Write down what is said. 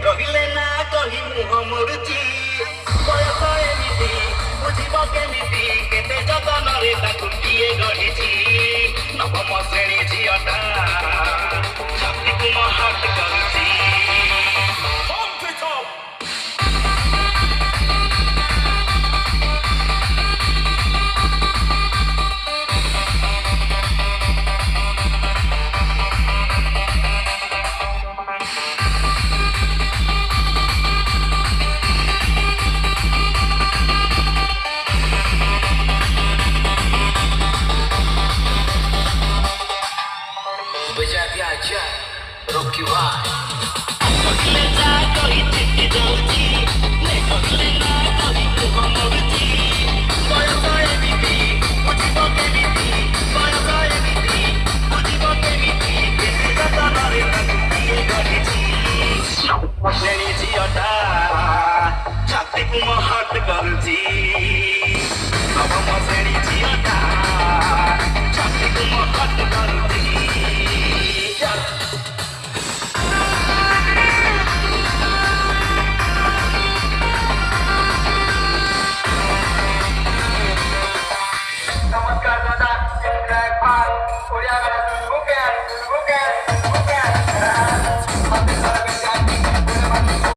କହିଲେ ନା କହି ମୁହଁ ମୋଡୁଛି ବୟସ ଏମିତି ବୁଝିବ କେମିତି କେତେ ଯତନରେ ତାକୁ କିଏ ଗଢିଛି ନବମ ଶ୍ରେଣୀ ଝିଅଟା ଛାତିକୁ ମୋ ହାର୍ଟ କରୁଛି Rocky Ride. କହିଲେ ଯା କହି ଚିଠି ଯାଉଛି କହିଲେ ନା କହି ମୁହଁ ମୋଡୁଛି ବୟସ ଏମିତି ବୁଝିବ କେମିତି ବୟସ ଏମିତି ବୁଝିବ କେମିତି କେତେ ଯତନରେ ତାକୁ କିଏ ଗଢିଛି ଶ୍ରେଣୀ ଝିଅଟା ଛାତିକୁ ମୋ ହାର୍ଟ କରୁଛି ନବମ ଶ୍ରେଣୀ ଝିଅଟା ଛାତିକୁ ମୋ ହାର୍ଟ କରୁଛି नमस्कार दादा, ओडिया